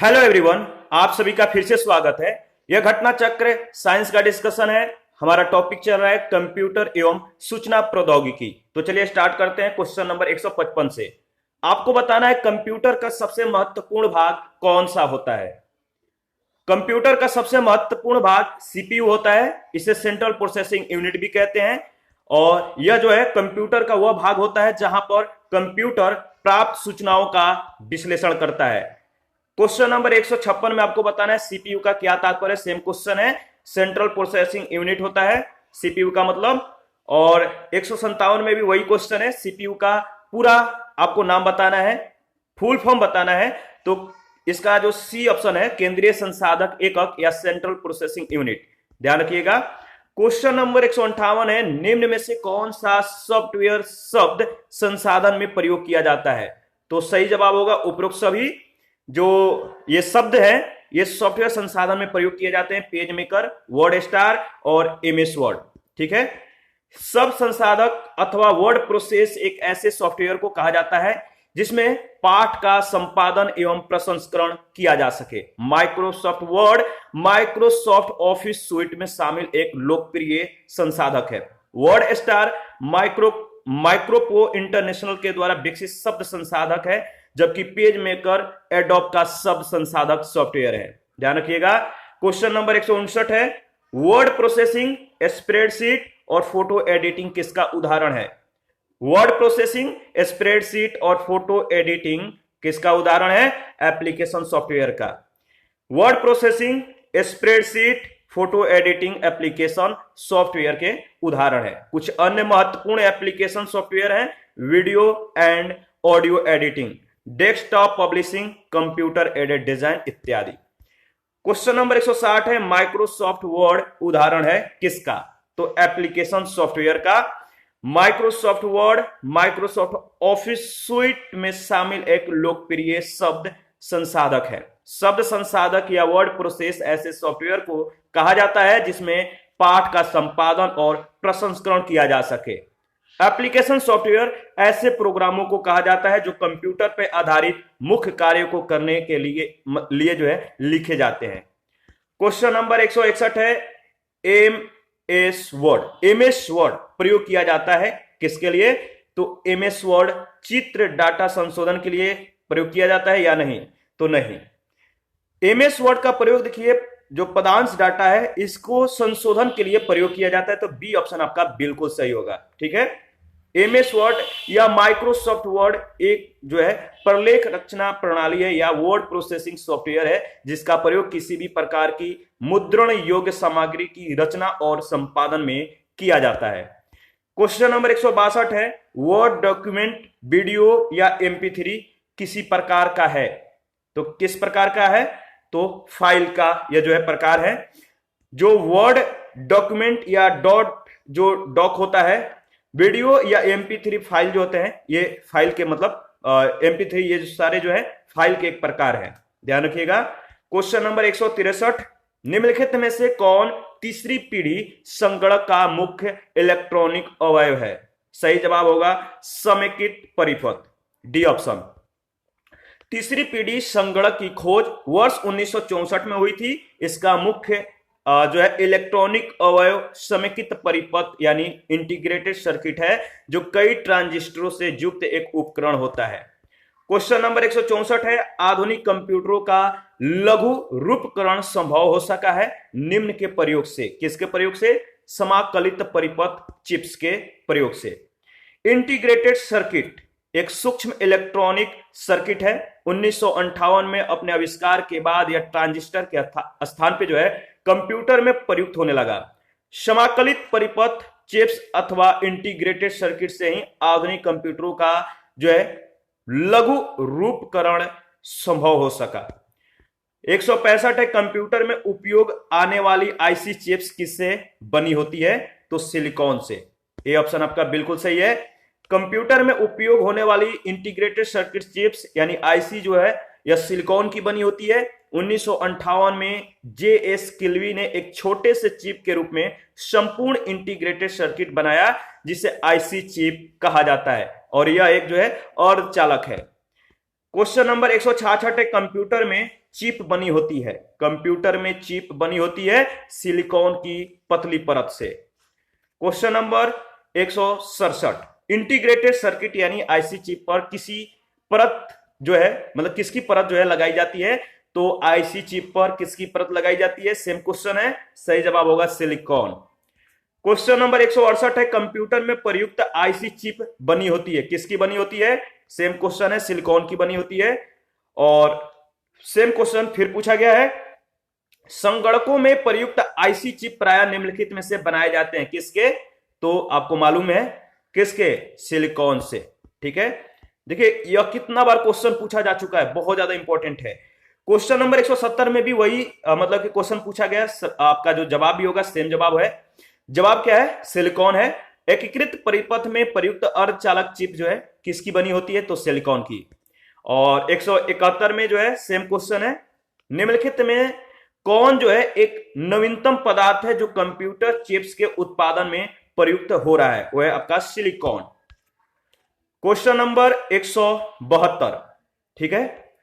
Hello everyone, आप सभी का फिर से स्वागत है। यह घटना चक्र साइंस का डिस्कशन है। हमारा टॉपिक चल रहा है कंप्यूटर एवं सूचना प्रौद्योगिकी। तो चलिए स्टार्ट करते हैं क्वेश्चन नंबर 155 से। आपको बताना है कंप्यूटर का सबसे महत्वपूर्ण भाग कौन सा होता है। कंप्यूटर का सबसे महत्वपूर्ण भाग सीपीयू होता है। इसे सेंट्रल प्रोसेसिंग यूनिट भी कहते हैं। और यह जो है कंप्यूटर का वह भाग होता है जहां पर कंप्यूटर प्राप्त सूचनाओं का विश्लेषण करता है। क्वेश्चन नंबर 156 में आपको बताना है सीपीयू का क्या तात्पर्य। सेम क्वेश्चन है, सेंट्रल प्रोसेसिंग यूनिट होता है सीपीयू का मतलब। और 157 में भी वही क्वेश्चन है, सीपीयू का पूरा आपको नाम बताना है, फुल फॉर्म बताना है। तो इसका जो सी ऑप्शन है, केंद्रीय संसाधक एकक या सेंट्रल प्रोसेसिंग यूनिट, ध्यान रखिएगा। क्वेश्चन नंबर 158 है, निम्न में से कौन सा सॉफ्टवेयर शब्द संसाधन में प्रयोग किया जाता है। तो सही जवाब होगा उपरोक्त सभी जो ये शब्द है ये सॉफ्टवेयर संसाधन में प्रयोग किए जाते हैं। पेज मेकर, वर्ड स्टार और एमएस वर्ड। ठीक है। सब संसाधक अथवा वर्ड प्रोसेस एक ऐसे सॉफ्टवेयर को कहा जाता है जिसमें पाठ का संपादन एवं प्रसंस्करण किया जा सके। Microsoft word Microsoft office suit में शामिल एक लोकप्रिय संसाधक है। वर्ड स्टार माइक्रोपो इंटरनेशनल के द्वारा विकसित शब्द संसाधक है, जबकि पेज मेकर एडोब का शब्द संसाधक सॉफ्टवेयर है। ध्यान रखिएगा। क्वेश्चन नंबर 159 है, वर्ड प्रोसेसिंग, स्प्रेडशीट और फोटो एडिटिंग किसका उदाहरण है। वर्ड प्रोसेसिंग, स्प्रेडशीट और फोटो एडिटिंग किसका उदाहरण है। एप्लीकेशन सॉफ्टवेयर का। Word processing, spreadsheet, photo editing application software के उदाहरण है। कुछ अन्य महत्वपूर्ण एप्लीकेशन सॉफ्टवेयर हैं, video and audio editing, desktop publishing, computer aided design इत्यादि। क्वेश्चन नंबर 160 है, माइक्रोसॉफ्ट वर्ड उदाहरण है किसका। तो एप्लीकेशन सॉफ्टवेयर का। Microsoft word Microsoft office suit में शामिल एक लोकप्रिय शब्द संसाधक है। शब्द संसाधक या वर्ड प्रोसेस ऐसे सॉफ्टवेयर को कहा जाता है जिसमें पाठ का संपादन और प्रसंस्करण किया जा सके। एप्लीकेशन सॉफ्टवेयर ऐसे प्रोग्रामों को कहा जाता है जो कंप्यूटर पर आधारित मुख्य कार्यों को करने के लिए जो है लिखे जाते हैं। क्वेश्चन नंबर 161 है, एमएस वर्ड प्रयोग किया जाता है किसके लिए। तो एमएस वर्ड चित्र डाटा संशोधन के लिए प्रयोग किया जाता है या नहीं। तो नहीं। एमएस वर्ड का प्रयोग देखिए, जो पदांश डाटा है इसको संशोधन के लिए प्रयोग किया जाता है। तो बी ऑप्शन आपका बिल्कुल सही होगा। ठीक है। एमएस वर्ड या माइक्रोसॉफ्ट वर्ड एक जो है प्रलेख रचना प्रणाली है या वर्ड प्रोसेसिंग सॉफ्टवेयर है जिसका प्रयोग किसी भी प्रकार की मुद्रण योग्य सामग्री की रचना और संपादन में किया जाता है। क्वेश्चन नंबर 162 है, वर्ड डॉक्यूमेंट, वीडियो या MP3 किसी प्रकार का है। तो किस प्रकार का है। तो फाइल का यह जो है प्रकार है। जो वर्ड डॉक्यूमेंट या डॉक होता है, वीडियो या MP3 फाइल जो होते हैं, ये फाइल के मतलब MP3 ये जो सारे जो है फाइल के एक प्रकार है। ध्यान रखिएगा। क्वेश्चन नंबर 163, निम्नलिखित में से कौन तीसरी पीढ़ी संगणक का मुख्य इलेक्ट्रॉनिक अवयव है। सही जवाब होगा समेकित परिपथ, डी ऑप्शन। तीसरी पीढ़ी संगणक की खोज वर्ष 1964 में हुई थी। इसका मुख्य जो है इलेक्ट्रॉनिक अवयव समेकित परिपथ यानी इंटीग्रेटेड सर्किट है, जो कई ट्रांजिस्टरों से युक्त एक उपकरण होता है। क्वेश्चन नंबर 164 है, आधुनिक कंप्यूटरों का लघु रूपकरण संभव हो सका है निम्न के प्रयोग से। किसके प्रयोग से। समाकलित परिपथ चिप्स के प्रयोग से। इंटीग्रेटेड सर्किट एक सूक्ष्म इलेक्ट्रॉनिक सर्किट है। 1958 में अपने आविष्कार के बाद यह ट्रांजिस्टर के स्थान पे जो है कंप्यूटर में प्रयुक्त होने लगा। समाकलित परिपथ चिप्स अथवा इंटीग्रेटेड सर्किट से ही आधुनिक कंप्यूटरों का जो है लघु रूपकरण संभव हो सका। 165 है, कंप्यूटर में उपयोग आने वाली आईसी चिप्स किससे बनी होती है। तो सिलिकॉन से। ये ऑप्शन आपका बिल्कुल सही है। कंप्यूटर में उपयोग होने वाली इंटीग्रेटेड सर्किट चिप्स यानी आईसी जो है यह सिलिकॉन की बनी होती है। 1958 में JS किल्वी ने एक छोटे से चिप के रूप में संपूर्ण इंटीग्रेटेड सर्किट बनाया जिसे आईसी चिप कहा जाता है और यह एक जो है अर्धचालक है। क्वेश्चन नंबर 166 है, कंप्यूटर में चिप बनी होती है, कंप्यूटर में चिप बनी होती है सिलिकॉन की पतली परत से। क्वेश्चन नंबर 167, इंटीग्रेटेड सर्किट यानी आईसी चिप पर किसी परत जो है, मतलब किसकी परत जो है लगाई जाती है, तो आईसी चिप पर किसकी परत लगाई जाती है, सेम क्वेश्चन है, सही जवाब होगा सिलिकॉन। क्वेश्चन नंबर 168 है, कंप्यूटर में प्रयुक्त आईसी चिप बनी होती है, किसकी बनी होती है, सेम क्वेश्चन है, सिलिकॉन की बनी होती है। और सेम क्वेश्चन फिर पूछा गया है, संगणकों में प्रयुक्त आईसी चिप प्राय निम्नलिखित में से बनाए जाते हैं, किसके, तो आपको मालूम है किसके, सिलिकॉन से। ठीक है, देखिए यह कितना बार क्वेश्चन पूछा जा चुका है, बहुत ज्यादा इंपॉर्टेंट है। क्वेश्चन नंबर 170 में भी वही मतलब कि क्वेश्चन पूछा गया, आपका जो जवाब भी होगा सेम जवाब है। जवाब क्या है, सिलिकॉन है। एकीकृत परिपथ में प्रयुक्त अर्धचालक चिप जो है किसकी बनी होती है, तो सिलिकॉन की। और 171 में जो है सेम क्वेश्चन है, निम्नलिखित में कौन जो है एक नवीनतम पदार्थ है जो कंप्यूटर चिप्स के उत्पादन में प्रयुक्त हो रहा है, वह है आपका सिलिकॉन। क्वेश्चन नंबर 172, ठीक है,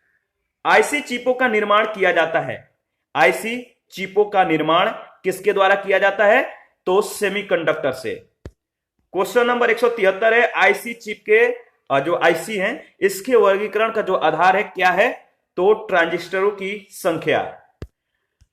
आईसी चिपों का निर्माण किया जाता है, आईसी चिपों का निर्माण किसके द्वारा किया जाता है, तो सेमीकंडक्टर से। क्वेश्चन नंबर 173 है, आईसी चिप के जो आईसी हैं इसके वर्गीकरण का जो आधार है क्या है, तो ट्रांजिस्टरों की संख्या।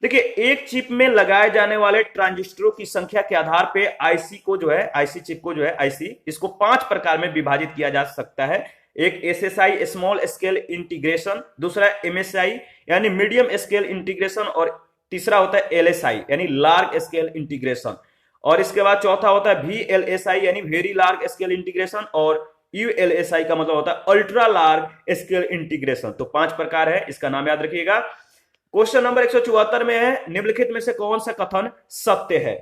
देखिए एक चिप में लगाए जाने वाले ट्रांजिस्टरों की संख्या के आधार पे आईसी को जो है, आईसी चिप को जो है, आईसी इसको 5 प्रकार में विभाजित किया जा सकता है। एक एसएसआई स्मॉल स्केल इंटीग्रेशन, दूसरा एमएसआई यानी मीडियम स्केल इंटीग्रेशन, और तीसरा होता है एलएसआई यानी लार्ज स्केल इंटीग्रेशन, और इसके बाद चौथा होता है वीएलएसआई यानी वेरी लार्ज स्केल इंटीग्रेशन, और यूएलएसआई का मतलब होता है अल्ट्रा लार्ज स्केल इंटीग्रेशन। तो 5 प्रकार है, इसका नाम याद रखिएगा। क्वेश्चन नंबर 174 में है, निम्नलिखित में से कौन सा कथन सत्य है,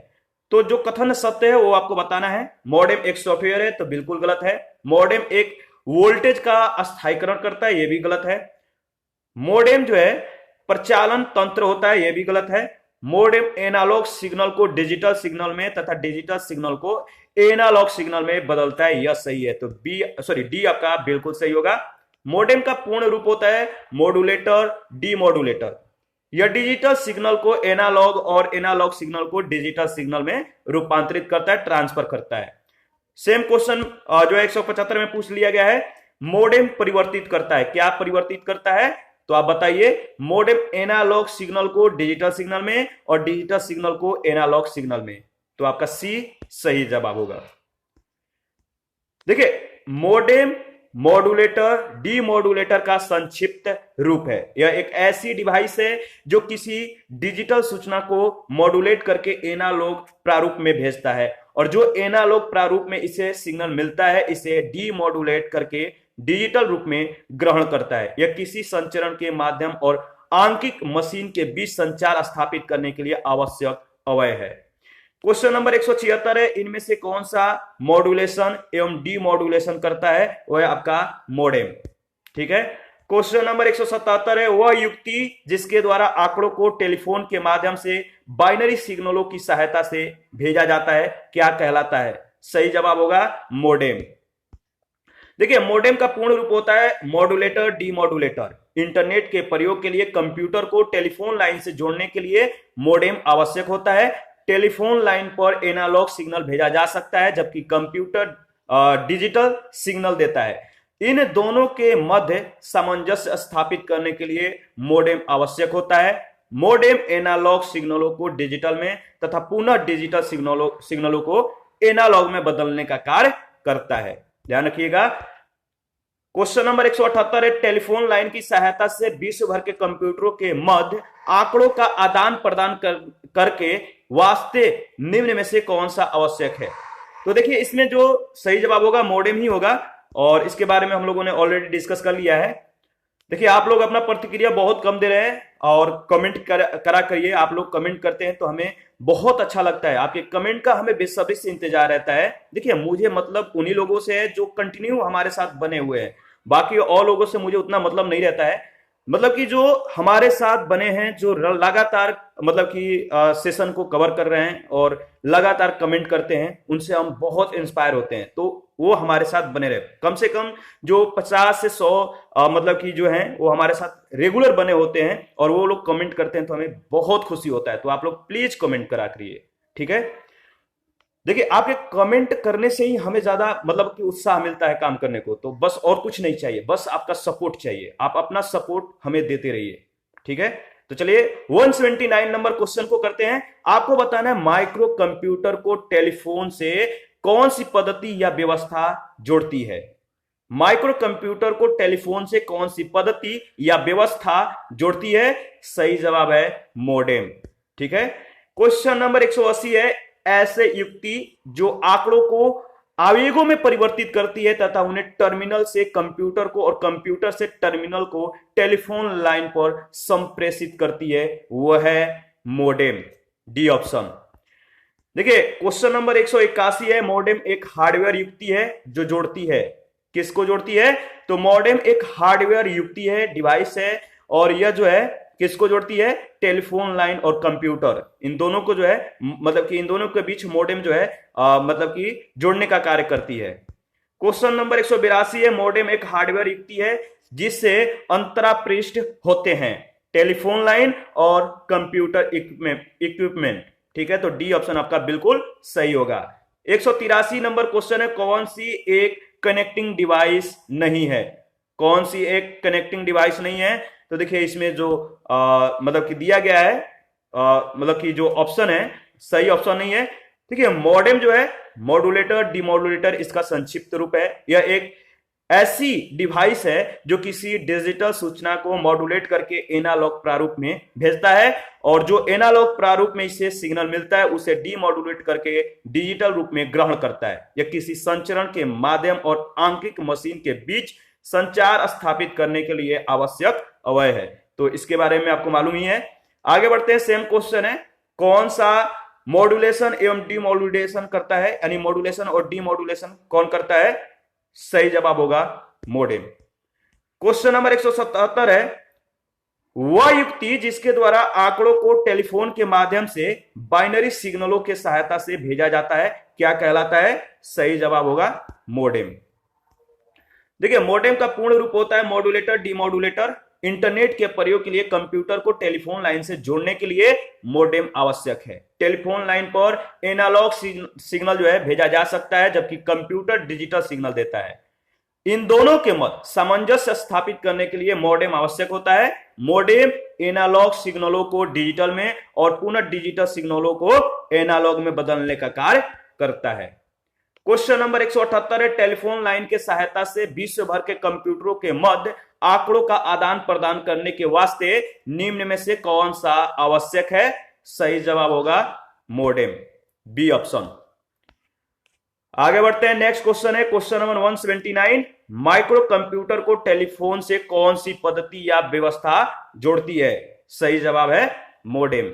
तो जो कथन सत्य है वो आपको बताना है। मॉडेम एक सॉफ्टवेयर है, तो बिल्कुल गलत है। मॉडेम एक वोल्टेज का स्थायीकरण करता है, ये भी गलत है। मॉडेम जो है प्रचालन तंत्र होता है, ये भी गलत है। मॉडेम एनालॉग सिग्नल को डिजिटल सिग्नल में तथा डिजिटल सिग्नल को एनालॉग सिग्नल में बदलता है, यह सही है, तो डी आपका बिल्कुल सही होगा। मॉडेम का पूर्ण रूप होता है मॉड्यूलेटर डीमॉड्यूलेटर, यह डिजिटल सिग्नल को एनालॉग और एनालॉग सिग्नल को डिजिटल सिग्नल में रूपांतरित करता है, ट्रांसफर करता है। सेम क्वेश्चन जो 175 में पूछ लिया गया है, मॉडेम परिवर्तित करता है, क्या परिवर्तित करता है, तो आप बताइए। मॉडेम एनालॉग सिग्नल को डिजिटल सिग्नल में और डिजिटल सिग्नल को एनालॉग सिग्नल में, तो आपका सी सही जवाब होगा। देखिए मॉडेम मॉड्यूलेटर डीमॉड्यूलेटर का संक्षिप्त रूप है, यह एक ऐसी डिवाइस है जो किसी डिजिटल सूचना को मॉड्यूलेट करके एनालॉग प्रारूप में भेजता है, और जो एनालॉग प्रारूप में इसे सिग्नल मिलता है इसे डीमॉड्यूलेट करके डिजिटल रूप में ग्रहण करता है। यह किसी संचरण के माध्यम और आंकिक मशीन के बीच संचार स्थापित करने के लिए आवश्यक अवयव है। क्वेश्चन नंबर 176 है, इनमें से कौन सा मॉड्यूलेशन एवं डीमॉड्यूलेशन करता है, वह है आपका मॉडेम। ठीक है, क्वेश्चन नंबर 177 है, वह युक्ति जिसके द्वारा आंकड़ों को टेलीफोन के माध्यम से बाइनरी सिग्नलों की सहायता से भेजा जाता है, क्या कहलाता है, सही जवाब होगा मॉडेम। देखिए मॉडेम का पूर्ण रूप होता है मॉड्यूलेटर डीमॉड्यूलेटर। इंटरनेट के प्रयोग के लिए कंप्यूटर को टेलीफोन लाइन से जोड़ने के लिए मॉडेम आवश्यक होता है। टेलीफोन लाइन पर एनालॉग सिग्नल भेजा जा सकता है जबकि कंप्यूटर डिजिटल सिग्नल देता है। इन दोनों के मध्य सामंजस्य स्थापित करने के लिए मॉडेम आवश्यक होता है। मॉडेम एनालॉग सिग्नलों को डिजिटल में तथा पुनः डिजिटल सिग्नलों को एनालॉग में बदलने का कार्य करता है, ध्यान रखिएगा। क्वेश्चन नंबर 178 है, टेलीफोन लाइन की सहायता से विश्व भर के कंप्यूटरों के मध्य आंकड़ों का आदान प्रदान करके वास्ते निम्न में से कौन सा आवश्यक है, तो देखिए इसमें जो सही जवाब होगा मॉडेम ही होगा, और इसके बारे में हम लोगों ने ऑलरेडी डिस्कस कर लिया है। देखिए आप लोग अपना प्रतिक्रिया बहुत कम दे रहे हैं और कमेंट करा करिए, आप लोग कमेंट करते हैं तो हमें बहुत अच्छा लगता है, आपके कमेंट का हमें बेसब्री से इंतजार रहता है। देखिए मुझे मतलब उन्हीं लोगों से है जो कंटिन्यू हमारे साथ बने हुए हैं, बाकी और लोगों से मुझे उतना मतलब नहीं रहता है। मतलब कि जो हमारे साथ बने हैं, जो लगातार मतलब कि सेशन को कवर कर रहे हैं और लगातार कमेंट करते हैं, उनसे हम बहुत इंस्पायर होते हैं। तो वो हमारे साथ बने रहे, कम से कम जो 50 से 100 मतलब कि जो हैं वो हमारे साथ रेगुलर बने होते हैं और वो लोग कमेंट करते हैं, तो हमें बहुत खुशी होता है। तो आप लोग प्लीज कमेंट करा करिए, ठीक है। देखिए, आपके कमेंट करने से ही हमें ज्यादा मतलब कि उत्साह मिलता है काम करने को। तो बस और कुछ नहीं चाहिए, बस आपका सपोर्ट चाहिए। आप अपना सपोर्ट हमें देते रहिए, ठीक है। तो चलिए 179 नंबर क्वेश्चन को करते हैं। आपको बताना है माइक्रो कंप्यूटर को टेलीफोन से कौन सी पद्धति या व्यवस्था जोड़ती है। माइक्रो कंप्यूटर को टेलीफोन से कौन सी पद्धति या व्यवस्था जोड़ती है। सही जवाब है मोडेम, ठीक है। क्वेश्चन नंबर 180 है, ऐसे युक्ति जो आंकड़ों को आवेगों में परिवर्तित करती है तथा उन्हें टर्मिनल से कंप्यूटर को और कंप्यूटर से टर्मिनल को टेलीफोन लाइन पर संप्रेषित करती है, वह है मोडेम। D option. देखिए क्वेश्चन नंबर 181 है, मोडेम एक हार्डवेयर युक्ति है जो जोड़ती है। किसको जोड़ती है। तो मोडेम एक हार्डवेयर युक्ति है, डिवाइस है, और यह जो है किसको जोड़ती है। टेलीफोन लाइन और कंप्यूटर, इन दोनों को जो है मतलब कि इन दोनों के बीच मोडेम जो है मतलब कि जोड़ने का कार्य करती है। क्वेश्चन नंबर 182 है, मोडेम एक हार्डवेयर युक्ति है जिससे अंतरापृष्ठ होते हैं, टेलीफोन लाइन और कंप्यूटर इक्विपमेंट, ठीक है। तो डी ऑप्शन आपका बिल्कुल सही होगा। 183 नंबर क्वेश्चन है, कौन सी एक कनेक्टिंग डिवाइस नहीं है। कौन सी एक कनेक्टिंग डिवाइस नहीं है। तो देखिए इसमें जो मतलब कि दिया गया है मतलब कि जो ऑप्शन है सही ऑप्शन नहीं है। देखिए मॉडेम जो है मॉड्यूलेटर डिमॉड्यूलेटर इसका संक्षिप्त रूप है। यह एक ऐसी डिवाइस है जो किसी डिजिटल सूचना को मॉड्यूलेट करके एनालॉग प्रारूप में भेजता है, और जो एनालॉग प्रारूप में इसे सिग्नल मिलता है उसे डीमॉड्यूलेट करके डिजिटल रूप में ग्रहण करता है। यह किसी संचरण के माध्यम और आंतरिक मशीन के बीच संचार स्थापित करने के लिए आवश्यक अवयव है। तो इसके बारे में आपको मालूम ही है। आगे बढ़ते हैं, सेम क्वेश्चन है, कौन सा मॉड्यूलेशन एवं डीमॉड्यूलेशन करता है, यानी मॉड्यूलेशन और डीमॉड्यूलेशन कौन करता है। सही जवाब होगा मोडेम। क्वेश्चन नंबर 177 है, वह युक्ति जिसके द्वारा आंकड़ों को टेलीफोन के माध्यम से बाइनरी सिग्नलों के सहायता से भेजा जाता है, क्या कहलाता है। सही जवाब होगा मोडेम। देखिए मोडेम का पूर्ण रूप होता है मॉड्यूलेटर डीमॉड्यूलेटर। इंटरनेट के प्रयोग के लिए कंप्यूटर को टेलीफोन लाइन से जोड़ने के लिए मोडेम आवश्यक है। टेलीफोन लाइन पर एनालॉग सिग्नल जो है भेजा जा सकता है, जबकि कंप्यूटर डिजिटल सिग्नल देता है। इन दोनों के मध्य सामंजस्य स्थापित करने के लिए मोडेम आवश्यक होता है। मोडेम एनालॉग सिग्नलों को डिजिटल में और पुनः डिजिटल सिग्नलों को एनालॉग में बदलने का कार्य करता है। क्वेश्चन नंबर 178 है, टेलीफोन लाइन के सहायता से विश्व भर के कंप्यूटरों के मध्य आंकड़ों का आदान प्रदान करने के वास्ते निम्न में से कौन सा आवश्यक है। सही जवाब होगा मोडेम, बी ऑप्शन। आगे बढ़ते हैं, नेक्स्ट क्वेश्चन है क्वेश्चन नंबर 179, माइक्रो कंप्यूटर को टेलीफोन से कौन सी पद्धति या व्यवस्था जोड़ती है। सही जवाब है मोडेम।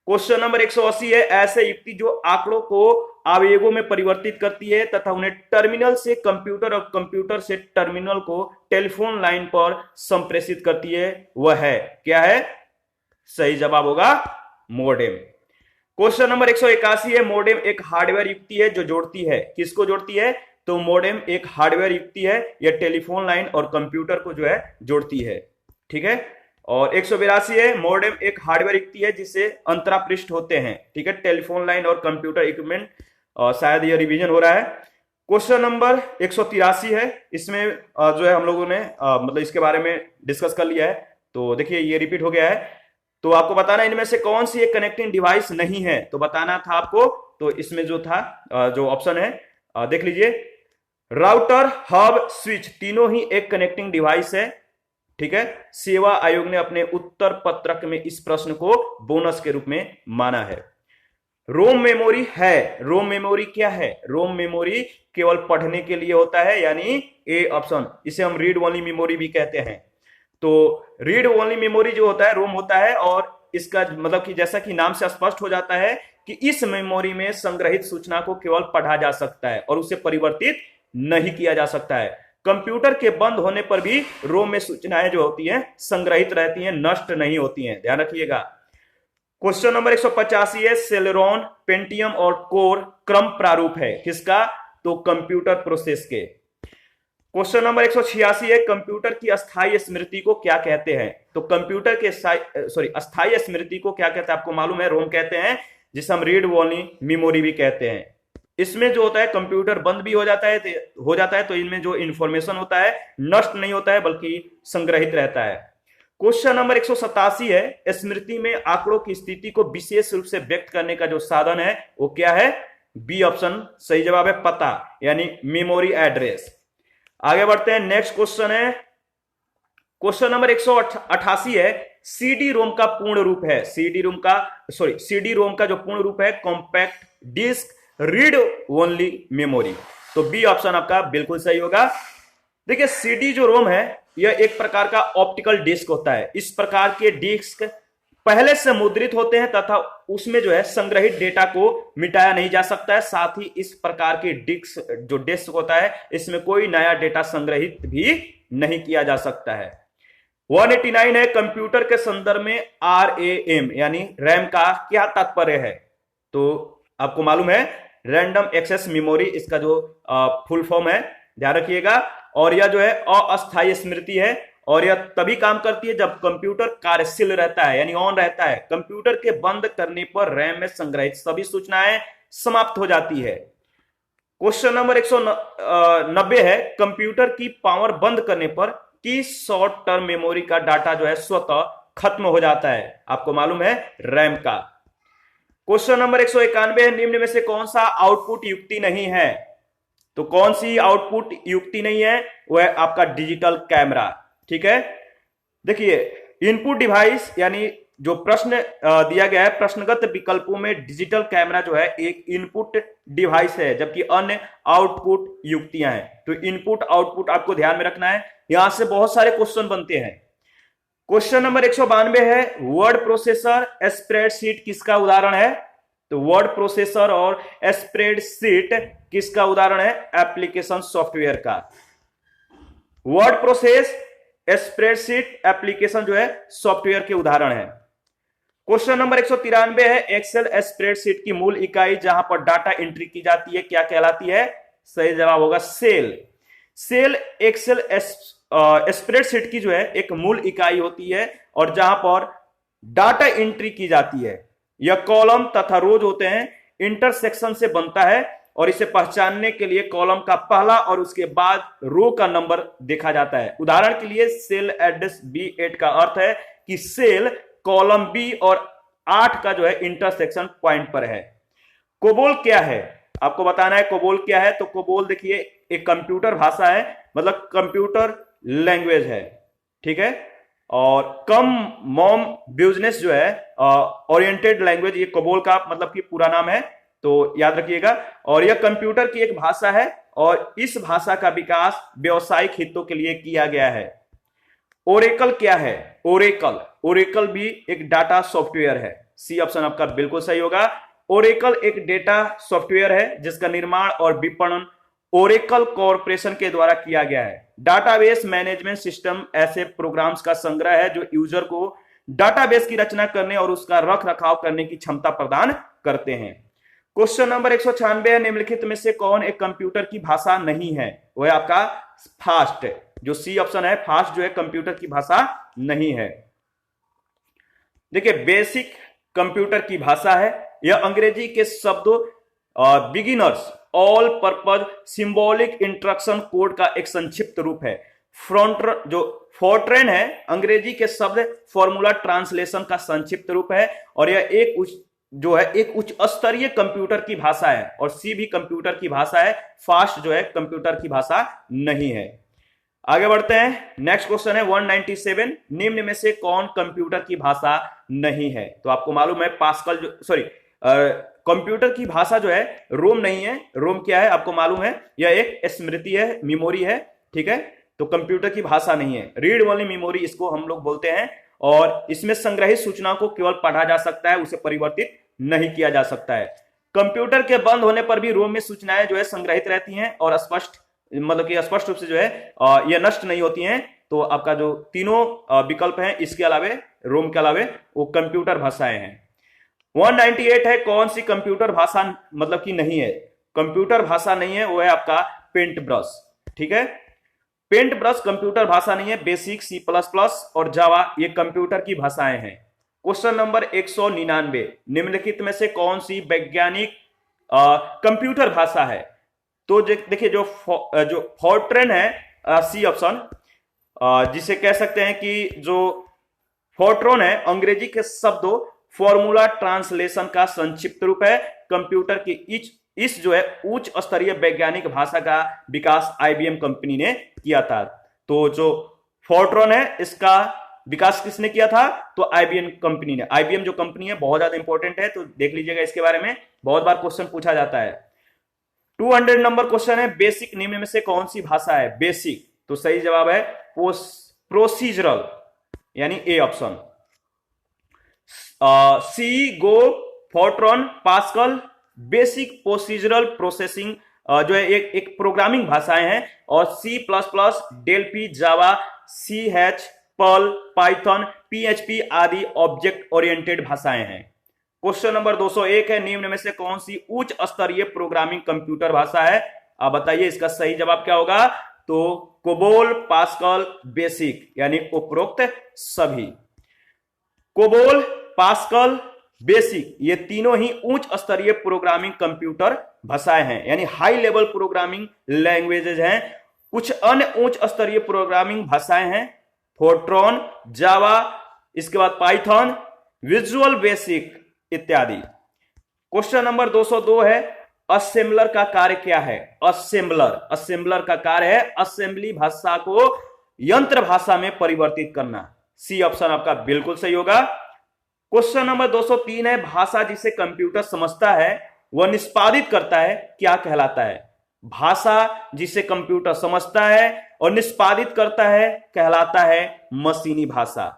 क्वेश्चन नंबर 180 है, ऐसे युक्ति जो आंकड़ों को आवेगों में परिवर्तित करती है तथा उन्हें टर्मिनल से कंप्यूटर और कंप्यूटर से टर्मिनल को टेलीफोन लाइन पर संप्रेषित करती है, वह है, क्या है। सही जवाब होगा मोडेम। क्वेश्चन नंबर 181 है, मोडेम एक हार्डवेयर युक्ति है जो जोड़ती है, किसको जोड़ती है। तो मोडेम एक हार्डवेयर युक्ति है, यह टेलीफोन लाइन और कंप्यूटर को जो है जोड़ती है, ठीक है। और 182 है, मोडेम एक हार्डवेयर युक्ति है जिससे अंतरापृष्ठ होते हैं, ठीक है, टेलीफोन लाइन और कंप्यूटर इक्विपमेंट। शायद ये रिवीजन हो रहा है। क्वेश्चन नंबर 183 है, इसमें जो है हम लोगों ने मतलब इसके बारे में डिस्कस कर लिया है। तो देखिए ये रिपीट हो गया है। तो आपको बताना इनमें से कौन सी एक कनेक्टिंग डिवाइस नहीं है, तो बताना था आपको। तो इसमें जो था जो ऑप्शन है देख लीजिए, राउटर हब स्विच तीनों ही एक कनेक्टिंग डिवाइस है, ठीक है। सेवा आयोग ने अपने उत्तर पत्रक में इस प्रश्न को बोनस के रूप में माना है। रोम मेमोरी है, रोम मेमोरी क्या है। रोम मेमोरी केवल पढ़ने के लिए होता है, यानी ए ऑप्शन। इसे हम रीड ओनली मेमोरी भी कहते हैं। तो रीड ओनली मेमोरी जो होता है रोम होता है, और इसका मतलब कि जैसा कि नाम से स्पष्ट हो जाता है कि इस मेमोरी में संग्रहित सूचना को केवल पढ़ा जा सकता है और उसे परिवर्तित नहीं किया जा सकता है। कंप्यूटर के बंद होने पर भी रोम में सूचनाएं जो होती हैं संग्रहित रहती हैं, नष्ट नहीं होती हैं, ध्यान रखिएगा। क्वेश्चन नंबर 185 है, सेलेरॉन, पेंटियम और कोर क्रम प्रारूप है किसका? तो कंप्यूटर प्रोसेस के। क्वेश्चन नंबर 186 है, कंप्यूटर की अस्थायी स्मृति को क्या कहते हैं? तो कंप्यूटर के अस्थायी स्मृति को क्या कहते हैं? आपको मालूम है, रोम कहते हैं, जिसे हम रीड ओनली मेमोरी भी कहते हैं। इसमें जो होता है कंप्यूटर बंद भी हो जाता है तो इनमें जो इंफॉर्मेशन होता है नष्ट नहीं होता है बल्कि संग्रहित रहता है। क्वेश्चन नंबर 187 है, स्मृति में आंकड़ों की स्थिति को विशेष रूप से व्यक्त करने का जो साधन है वो क्या है? बी ऑप्शन सही जवाब है, पता, यानी मेमोरी एड्रेस। आगे बढ़ते हैं, नेक्स्ट क्वेश्चन है, क्वेश्चन नंबर 188 है, सीडी रोम का पूर्ण रूप है, सीडी रोम का जो पूर्ण रूप है compact disc read only memory. तो बी ऑप्शन आपका बिल्कुल सही होगा। देखिए सीडी जो रोम है यह एक प्रकार का ऑप्टिकल डिस्क होता है। इस प्रकार के डिस्क पहले से मुद्रित होते हैं तथा उसमें जो है संग्रहित डेटा को मिटाया नहीं जा सकता है। साथ ही इस प्रकार के डिस्क होता है इसमें कोई नया डेटा संग्रहित भी नहीं किया जा सकता है। 189 है, कंप्यूटर के संदर्भ में RAM यानी रैम का क्या तात्पर्य है? तो आपको मालूम है रैंडम एक्सेस मेमोरी इसका जो फुल फॉर्म है, ध्यान रखिएगा। और यह जो है अस्थायी स्मृति है और यह तभी काम करती है जब कंप्यूटर कार्यशील रहता है यानी ऑन रहता है। कंप्यूटर के बंद करने पर रैम में संग्रहित सभी सूचनाएं समाप्त हो जाती है। क्वेश्चन नंबर 190 है, कंप्यूटर की पावर बंद करने पर किस शॉर्ट टर्म मेमोरी का डाटा जो है स्वतः खत्म हो जाता है? आपको मालूम है रैम का। क्वेश्चन नंबर 191 है, निम्न में से कौन सा आउटपुट युक्ति नहीं है? तो कौन सी आउटपुट युक्ति नहीं है? वह है आपका डिजिटल कैमरा। ठीक है, देखिए इनपुट डिवाइस यानी जो प्रश्न दिया गया है प्रश्नगत विकल्पों में डिजिटल कैमरा जो है एक इनपुट डिवाइस है जबकि अन्य आउटपुट युक्तियां हैं। तो इनपुट आउटपुट आपको ध्यान में रखना है, यहां से बहुत सारे क्वेश्चन बनते हैं। क्वेश्चन नंबर 192 है, वर्ड प्रोसेसर स्प्रेडशीट किसका उदाहरण है? तो वर्ड प्रोसेसर और स्प्रेडशीट किसका उदाहरण है? एप्लीकेशन सॉफ्टवेयर का। वर्ड प्रोसेस स्प्रेडशीट एप्लीकेशन जो है सॉफ्टवेयर के उदाहरण है। क्वेश्चन नंबर 193 है, एक्सेल स्प्रेडशीट की मूल इकाई जहां पर डाटा एंट्री की जाती है क्या कहलाती है? सही जवाब होगा सेल। सेल एक्सेल स्प्रेडशीट की जो है एक मूल इकाई होती है और जहां पर डाटा एंट्री की जाती है। यह कॉलम तथा रोज होते हैं, इंटरसेक्शन से बनता है और इसे पहचानने के लिए कॉलम का पहला और उसके बाद रो का नंबर देखा जाता है। उदाहरण के लिए सेल एड्रेस B8 का अर्थ है कि सेल कॉलम B और 8 का जो है इंटरसेक्शन पॉइंट पर है। कोबोल क्या है? आपको बताना है कोबोल क्या है। तो कोबोल देखिए एक कंप्यूटर भाषा है, मतलब कंप्यूटर लैंग्वेज है। ठीक है, और कम मॉम बिजनेस जो है ओरिएंटेड लैंग्वेज, ये कोबोल का मतलब कि पूरा नाम है, तो याद रखिएगा। और यह कंप्यूटर की एक भाषा है और इस भाषा का विकास व्यवसायिक हितों के लिए किया गया है। ओरेकल क्या है? ओरेकल भी एक डाटा सॉफ्टवेयर है। सी ऑप्शन आपका बिल्कुल सही होगा। ओरेकल एक डेटा सॉफ्टवेयर है जिसका निर्माण और विपणन ओरेकल कॉरपोरेशन के द्वारा किया गया है। डाटाबेस मैनेजमेंट सिस्टम ऐसे प्रोग्राम्स का संग्रह है जो यूजर को डाटाबेस की रचना करने और उसका रख रखाव करने की क्षमता प्रदान करते हैं। क्वेश्चन नंबर 196 है, निम्नलिखित में से कौन एक कंप्यूटर की भाषा नहीं है? वो है आपका फास्ट, जो सी ऑप्शन है, फास्ट जो है कंप्यूटर की भाषा नहीं है। देखिए बेसिक कंप्यूटर की भाषा है। यह अंग्रेजी के शब्दों beginners all purpose symbolic instruction code का एक संक्षिप्त रूप है। फोर्ट्रेन है अंग्रेजी के शब्द फॉर्मूला ट्रांसलेशन का संक्षिप्त रूप है और यह एक उच्च स्तरीय कंप्यूटर की भाषा है। और सी भी कंप्यूटर की भाषा है, फास्ट जो है कंप्यूटर की भाषा नहीं है। आगे बढ़ते हैं, नेक्स्ट क्वेश्चन है 197, निम्न में से कौन कंप्यूटर की भाषा नहीं है? तो आपको मालूम है पास्कल कंप्यूटर की भाषा जो है रोम नहीं है। रोम क्या है आपको मालूम है, यह एक स्मृति है, मेमोरी है। ठीक है, तो कंप्यूटर की भाषा नहीं है, रीड ओनली मेमोरी इसको हम लोग बोलते हैं। और इसमें संग्रहित सूचनाओं को केवल पढ़ा जा सकता है, उसे परिवर्तित नहीं किया जा सकता है। कंप्यूटर के बंद होने पर भी रोम में सूचनाएं जो है संग्रहित रहती हैं और स्पष्ट मतलब कि स्पष्ट रूप से जो है ये नष्ट नहीं होती हैं। तो आपका जो तीनों विकल्प हैं इसके अलावे, रोम के अलावे, वो कंप्यूटर भाषाएं हैं। 198 है, कौन सी कंप्यूटर भाषा मतलब कि नहीं है, कंप्यूटर भाषा नहीं है, वो है आपका पेंट ब्रश। ठीक है, पेंट ब्रश कंप्यूटर भाषा नहीं है। बेसिक, सी प्लस प्लस और जावा ये कंप्यूटर की भाषाएं हैं। क्वेश्चन नंबर 199, निम्नलिखित में से कौन सी वैज्ञानिक कंप्यूटर भाषा है? तो देखिए जो फॉर्ट्रेन है, सी ऑप्शन, जिसे कह सकते हैं कि जो फोर्ट्रॉन है अंग्रेजी के शब्दों फॉर्मूला ट्रांसलेशन का संक्षिप्त रूप है। कंप्यूटर की इस जो है उच्च स्तरीय वैज्ञानिक भाषा का विकास आईबीएम कंपनी ने किया था। तो जो फोर्ट्रॉन है इसका विकास किसने किया था? तो आईबीएम कंपनी ने। आईबीएम जो कंपनी है बहुत ज्यादा इंपॉर्टेंट है, तो देख लीजिएगा इसके बारे में, बहुत बार क्वेश्चन पूछा जाता है। 200 नंबर क्वेश्चन है, बेसिक निम्न में से कौन सी भाषा है? बेसिक, तो सही जवाब है प्रोसीजरल, यानी A option. C, Go, Fortran, Pascal, BASIC procedural processing जो है एक प्रोग्रामिंग भाषाएं हैं। और C plus plus, Delphi, Java, C H, Perl, Python, PHP आदि ऑब्जेक्ट ओरिएंटेड भाषाएं हैं। क्वेश्चन नंबर 201 है, निम्न में से कौन सी उच्च स्तरीय प्रोग्रामिंग कंप्यूटर भाषा है? आप बताइए इसका सही जवाब क्या होगा? तो कोबोल, पास्कल, बेसिक, यानी उपरोक्त सभी। कोबोल, पास्कल, बेसिक ये तीनों ही उच्च स्तरीय प्रोग्रामिंग कंप्यूटर भाषाएं हैं, यानी हाई लेवल प्रोग्रामिंग लैंग्वेजेज हैं। कुछ अन्य उच्च स्तरीय प्रोग्रामिंग भाषाएं हैं, फोर्ट्रॉन, जावा, इसके बाद पाइथन, विजुअल बेसिक इत्यादि। क्वेश्चन नंबर 202 है, असेंबलर का कार्य क्या है? असेंबलर का कार्य है असेंबली भाषा को यंत्र भाषा में परिवर्तित करना। सी ऑप्शन आपका बिल्कुल सही होगा। क्वेश्चन नंबर 203 है, भाषा जिसे कंप्यूटर समझता है वह निष्पादित करता है क्या कहलाता है? भाषा जिसे कंप्यूटर समझता है और निष्पादित करता है कहलाता है मशीनी भाषा।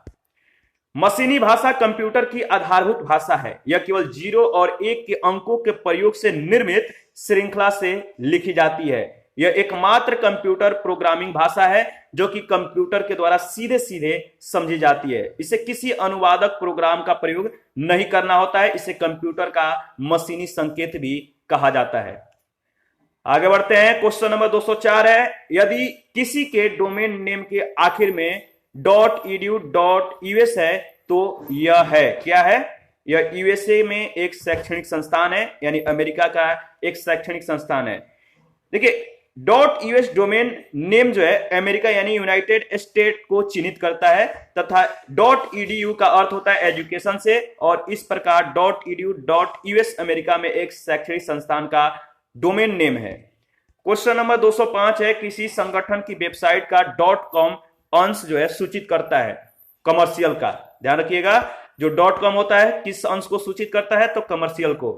मशीनी भाषा कंप्यूटर की आधारभूत भाषा है। यह केवल 0 और 1 के अंकों के प्रयोग से निर्मित श्रृंखला से लिखी जाती है। यह एकमात्र कंप्यूटर प्रोग्रामिंग भाषा है जो कि कंप्यूटर के द्वारा सीधे सीधे समझी जाती है। इसे किसी अनुवादक प्रोग्राम का प्रयोग नहीं करना होता है। इसे कंप्यूटर का मशीनी संकेत भी कहा जाता है। आगे बढ़ते हैं, क्वेश्चन नंबर 204 है, यदि किसी के डोमेन नेम के आखिर में .edu.us है तो यह है क्या है? यह यूएसए में एक शैक्षणिक संस्थान है, यानी अमेरिका का एक शैक्षणिक संस्थान है। देखिए .us डोमेन नेम जो है अमेरिका यानी यूनाइटेड स्टेट को चिन्हित करता है, तथा .edu का अर्थ होता है एजुकेशन से, और इस प्रकार .edu.us अमेरिका में एक शैक्षणिक संस्थान का डोमेन नेम है। क्वेश्चन नंबर 205 है, किसी संगठन की वेबसाइट का .com अंश जो है सूचित करता है कमर्शियल का। ध्यान रखिएगा, जो .com होता है किस अंश को सूचित करता है? तो कमर्शियल को।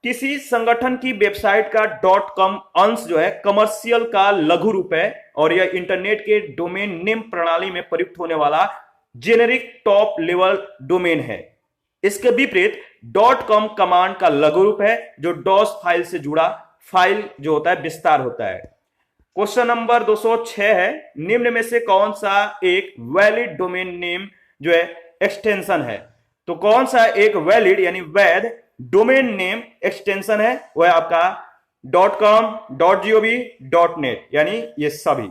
किसी संगठन की वेबसाइट का .com अंश जो है कमर्शियल का लघु रूप है, और यह इंटरनेट के डोमेन नेम प्रणाली में प्रयुक्त होने वाला जेनेरिक टॉप लेवल डोमेन है। इसके विपरीत .com कमांड का लघु रूप है, जो डॉस फाइल से जुड़ा फाइल जो होता है विस्तार होता है। क्वेश्चन नंबर 206 है, निम्न में से कौन सा एक वैलिड डोमेन नेम जो है एक्सटेंशन है? तो कौन सा एक वैलिड यानी वैध डोमेन नेम एक्सटेंशन है? वह है आपका .com, .gov, .net, यानी ये सभी।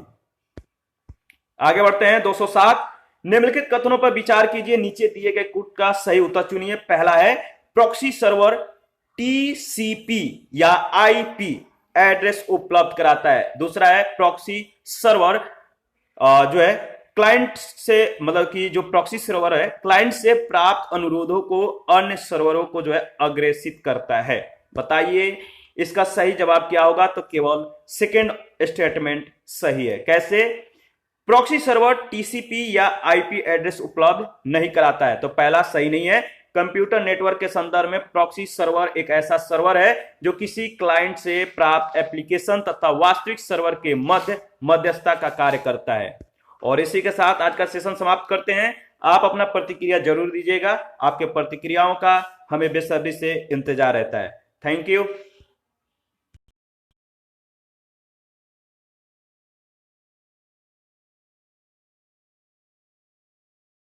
आगे बढ़ते हैं 207, निम्नलिखित कथनों पर विचार कीजिए, नीचे दिए गए कूट का सही उत्तर चुनिए। पहला है, प्रॉक्सी सर्वर टीसीपी या आईपी एड्रेस उपलब्ध कराता है। दूसरा है, प्रॉक्सी सर्वर जो है क्लाइंट से, मतलब कि जो प्रॉक्सी सर्वर है क्लाइंट से प्राप्त अनुरोधों को अन्य सर्वरों को जो है अग्रेसित करता है। बताइए इसका सही जवाब क्या होगा? तो केवल सेकेंड स्टेटमेंट सही है। कैसे? प्रॉक्सी सर्वर टीसीपी या आईपी एड्रेस उपलब्ध नहीं कराता है, तो पहला सही नहीं है। कंप्यूटर नेटवर्क के संदर्भ में प्रॉक्सी सर्वर एक ऐसा सर्वर है जो किसी क्लाइंट से प्राप्त एप्लीकेशन तथा वास्तविक सर्वर के मध्यस्थता का कार्य करता है। और इसी के साथ आज का सेशन समाप्त करते हैं। आप अपना प्रतिक्रिया जरूर दीजिएगा, आपके प्रतिक्रियाओं का हमें बेसब्री से इंतजार रहता है। Thank you.